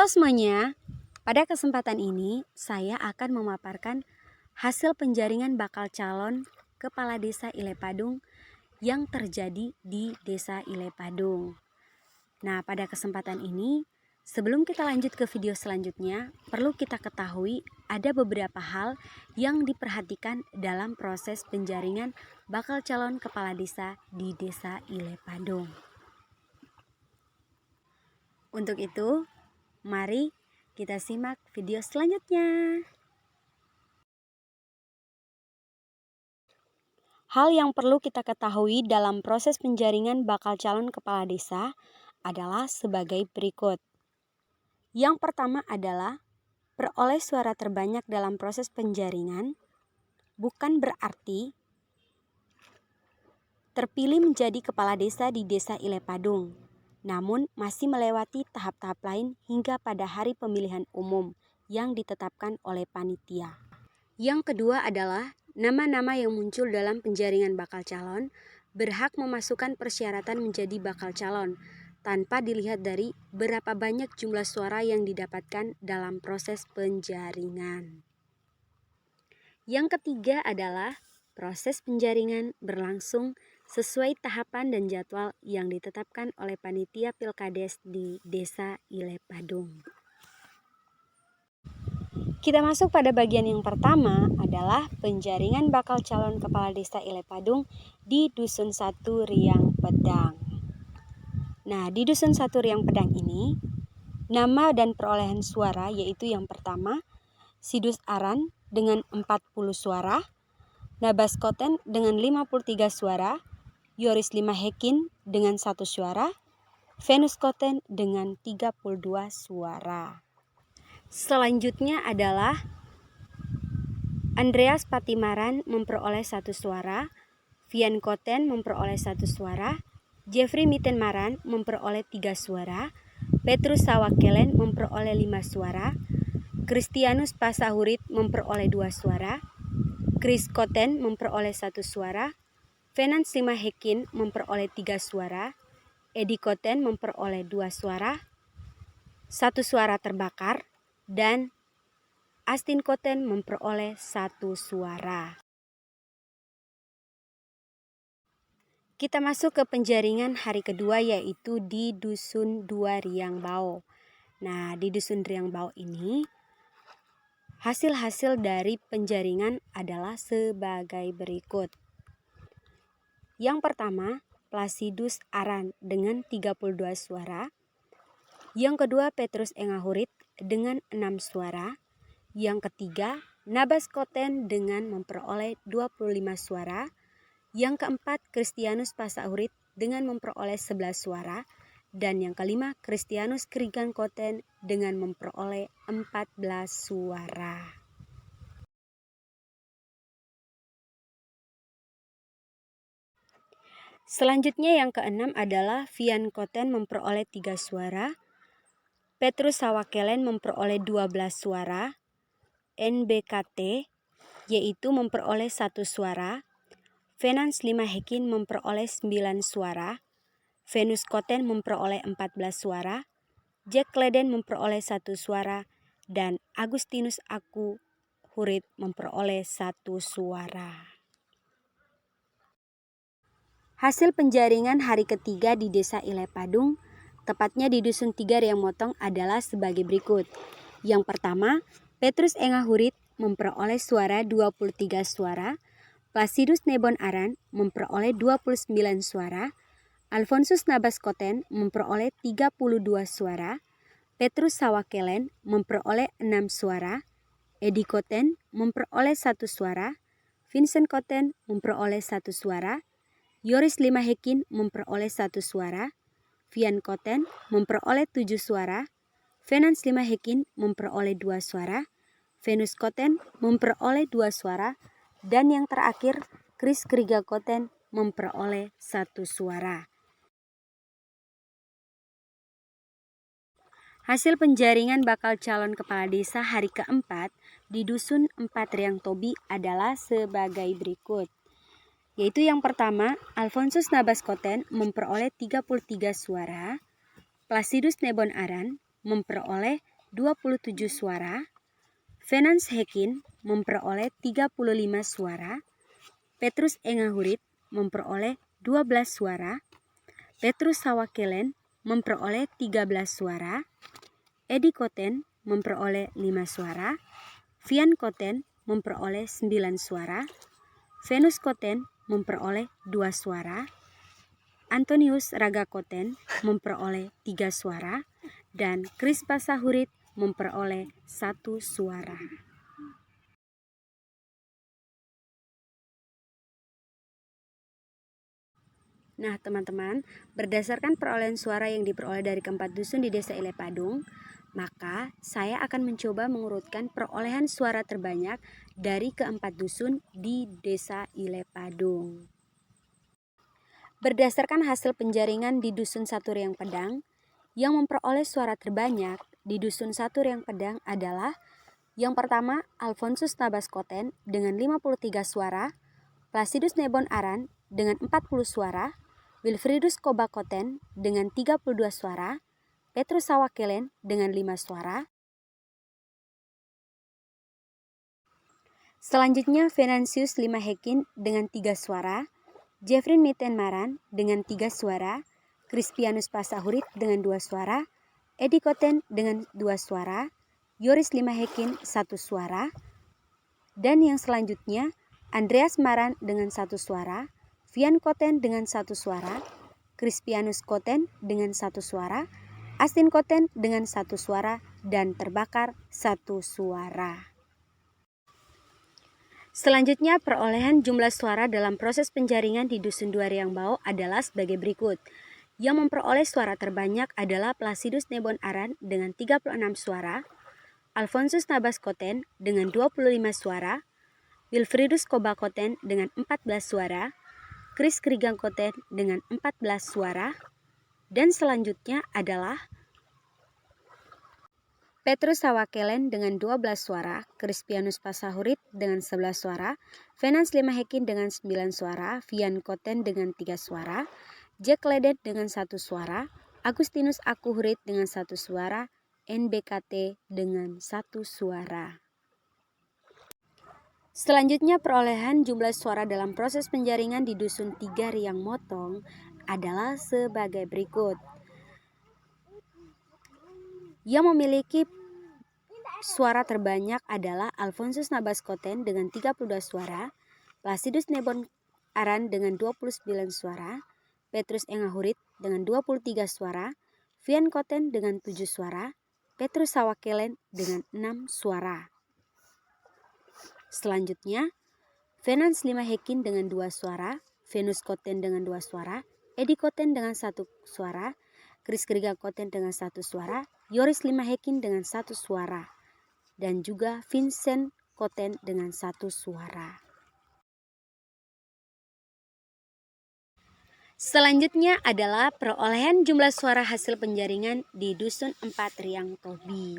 semuanya, pada kesempatan ini saya akan memaparkan hasil penjaringan bakal calon Kepala Desa Ilepadung yang terjadi di Desa Ilepadung. Nah, pada kesempatan ini, sebelum kita lanjut ke video selanjutnya, perlu kita ketahui ada beberapa hal yang diperhatikan dalam proses penjaringan bakal calon Kepala Desa di Desa Ilepadung. Untuk itu, mari kita simak video selanjutnya. Hal yang perlu kita ketahui dalam proses penjaringan bakal calon kepala desa adalah sebagai berikut. Yang pertama adalah peroleh suara terbanyak dalam proses penjaringan bukan berarti terpilih menjadi kepala desa di Desa Ilepadung, namun masih melewati tahap-tahap lain hingga pada hari pemilihan umum yang ditetapkan oleh panitia. Yang kedua adalah nama-nama yang muncul dalam penjaringan bakal calon berhak memasukkan persyaratan menjadi bakal calon tanpa dilihat dari berapa banyak jumlah suara yang didapatkan dalam proses penjaringan. Yang ketiga adalah proses penjaringan berlangsung sesuai tahapan dan jadwal yang ditetapkan oleh panitia Pilkades di Desa Ilepadung. Kita masuk pada bagian yang pertama adalah penjaringan bakal calon kepala desa Ilepadung di Dusun 1 Riang Pedang. Nah, di Dusun 1 Riang Pedang ini, nama dan perolehan suara yaitu yang pertama, Sidus Aran dengan 40 suara, Nabas Koten dengan 53 suara, Yoris Limahekin dengan 1 suara, Venus Koten dengan 32 suara. Selanjutnya adalah Andreas Patimaran memperoleh 1 suara, Vian Koten memperoleh 1 suara, Jeffrey Mitenmaran memperoleh 3 suara, Petrus Sawakelen memperoleh 5 suara, Kristianus Pasahurit memperoleh 2 suara, Chris Koten memperoleh 1 suara, Venans Limahekin memperoleh 3 suara, Edi Koten memperoleh 2 suara, 1 suara terbakar, dan Astin Koten memperoleh 1 suara. Kita masuk ke penjaringan hari kedua yaitu di Dusun 2 Riang Bao. Nah, di Dusun Riang Bao ini hasil-hasil dari penjaringan adalah sebagai berikut. Yang pertama, Placidus Aran dengan 32 suara. Yang kedua, Petrus Engahurit dengan 6 suara. Yang ketiga, Nabas Koten dengan memperoleh 25 suara. Yang keempat, Kristianus Pasahurit dengan memperoleh 11 suara. Dan yang kelima, Kristianus Krigan Koten dengan memperoleh 14 suara. Selanjutnya yang keenam adalah Vian Koten memperoleh 3 suara. Petrus Sawakelen memperoleh 12 suara. NBKT yaitu memperoleh 1 suara, Venans Limahekin memperoleh 9 suara, Venus Koten memperoleh 14 suara, Jack Leden memperoleh 1 suara, dan Agustinus Aku Hurit memperoleh 1 suara. Hasil penjaringan hari ketiga di Desa Ilepadung, tepatnya di Dusun 3 Riang Motong adalah sebagai berikut. Yang pertama, Petrus Engahurit memperoleh suara 23 suara, Placidus Nebon Aran memperoleh 29 suara, Alfonsus Nabas Koten memperoleh 32 suara, Petrus Sawakelen memperoleh 6 suara, Edi Koten memperoleh 1 suara, Vincent Koten memperoleh 1 suara, Yoris Limahekin memperoleh 1 suara, Vian Koten memperoleh 7 suara, Venans Limahekin memperoleh 2 suara, Venus Koten memperoleh 2 suara, dan yang terakhir Chris Kriga Koten memperoleh 1 suara. Hasil penjaringan bakal calon kepala desa hari keempat di Dusun 4 Riang Tobi adalah sebagai berikut. Yaitu yang pertama, Alfonsus Nabas Koten memperoleh 33 suara, Placidus Nebon Aran memperoleh 27 suara, Venance Hekin memperoleh 35 suara, Petrus Engahurit memperoleh 12 suara, Petrus Sawakelen memperoleh 13 suara, Edi Koten memperoleh 5 suara, Vian Koten memperoleh 9 suara, Venus Koten memperoleh 2 suara, Antonius Raga Koten memperoleh 3 suara, dan Kris Pasahurit memperoleh 1 suara. Nah teman-teman, berdasarkan perolehan suara yang diperoleh dari keempat dusun di Desa Ilepadung, maka saya akan mencoba mengurutkan perolehan suara terbanyak dari keempat dusun di Desa Ilepadung. Berdasarkan hasil penjaringan di Dusun Satu Riang Pedang, yang memperoleh suara terbanyak di Dusun Satu Riang Pedang adalah yang pertama Alfonsus Nabas Koten dengan 53 suara, Placidus Nebon Aran dengan 40 suara, Wilfridus Koba Koten dengan 32 suara, Petrus Sawakelen dengan 5 suara. Selanjutnya Venantius Lima Hekin dengan 3 suara, Jeffrin Miten Maran dengan 3 suara, Crispianus Pasahurit dengan 2 suara, Edi Koten dengan 2 suara, Yoris Lima Hekin 1 suara, dan yang selanjutnya Andreas Maran dengan 1 suara, Vian Koten dengan 1 suara, Crispianus Koten dengan 1 suara, Astin Koten dengan 1 suara, dan terbakar 1 suara. Selanjutnya perolehan jumlah suara dalam proses penjaringan di Dusun 2 Riangbao adalah sebagai berikut. Yang memperoleh suara terbanyak adalah Placidus Nebon Aran dengan 36 suara, Alfonsus Nabas Koten dengan 25 suara, Wilfridus Koba Koten dengan 14 suara, Kris Krigang Koten dengan 14 suara, dan selanjutnya adalah Petrus Sawakelen dengan 12 suara, Crispianus Pasahurit dengan 11 suara, Venance Lima Hekin dengan 9 suara, Vian Koten dengan 3 suara, Jack Ledet dengan 1 suara, Agustinus Akuhurit dengan 1 suara, NBKT dengan 1 suara. Selanjutnya perolehan jumlah suara dalam proses penjaringan di Dusun 3 Riang Motong adalah sebagai berikut. Yang memiliki suara terbanyak adalah Alfonsus Nabas Koten dengan 32 suara, Placidus Nebon Aran dengan 29 suara, Petrus Engahurit dengan 23 suara, Vian Koten dengan 7 suara, Petrus Sawakelen dengan 6 suara. Selanjutnya, Venance Lima Hekin dengan 2 suara, Venus Koten dengan 2 suara, Edi Koten dengan 1 suara, Kris Kriga Koten dengan 1 suara, Yoris Lima Hekin dengan 1 suara, dan juga Vincent Koten dengan 1 suara. Selanjutnya adalah perolehan jumlah suara hasil penjaringan di Dusun 4 Riang Tobi.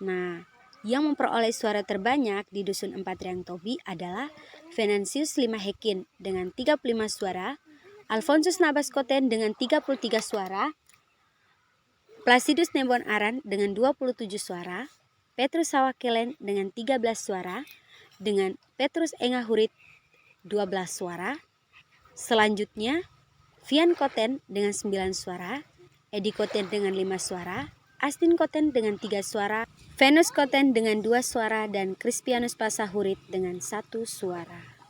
Nah, yang memperoleh suara terbanyak di Dusun 4 Riang Tobi adalah Venantius Lima Hekin dengan 35 suara, Alfonsus Nabas Koten dengan 33 suara, Placidus Nebon Aran dengan 27 suara, Petrus Sawakelen dengan 13 suara, dengan Petrus Engahurit 12 suara. Selanjutnya, Vian Koten dengan 9 suara, Edi Koten dengan 5 suara, Astin Koten dengan 3 suara, Venus Koten dengan 2 suara, dan Crispianus Pasahurit dengan 1 suara.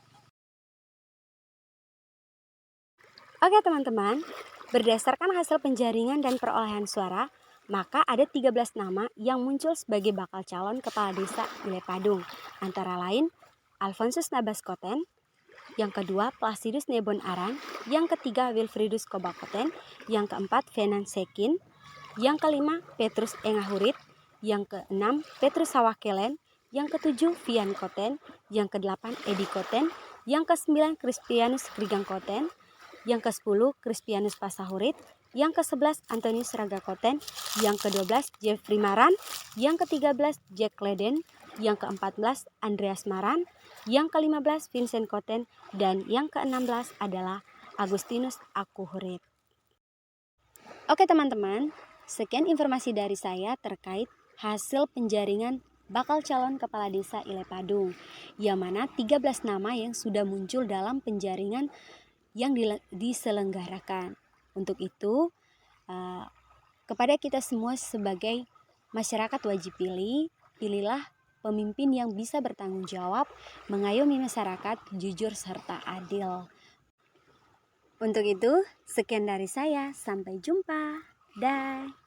Oke teman-teman, berdasarkan hasil penjaringan dan perolehan suara, maka ada 13 nama yang muncul sebagai bakal calon kepala desa Ilepadung. Antara lain, Alfonsus Nabas Koten, yang kedua Placidus Nebon Aran, yang ketiga Wilfridus Koba Koten, yang keempat Venance Hekin, yang kelima Petrus Engahurit, yang keenam Petrus Sawakelen, yang ketujuh Vian Koten, yang kedelapan Edi Koten, yang kesembilan Crispianus Krigang Koten, yang ke-10 Crispianus Pasahurit, yang ke-11 Antonius Raga Koten, yang ke-12 Jeffrey Maran, yang ke-13 Jack Leden, yang ke-14 Andreas Maran, yang ke-15 Vincent Koten, dan yang ke-16 adalah Agustinus Akuhurit. Oke teman-teman, sekian informasi dari saya terkait hasil penjaringan bakal calon kepala desa Ilepadung, yang mana 13 nama yang sudah muncul dalam penjaringan yang diselenggarakan. Untuk itu, kepada kita semua sebagai masyarakat wajib pilihlah pemimpin yang bisa bertanggung jawab, mengayomi masyarakat, jujur serta adil. Untuk itu, sekian dari saya. Sampai jumpa. Dah.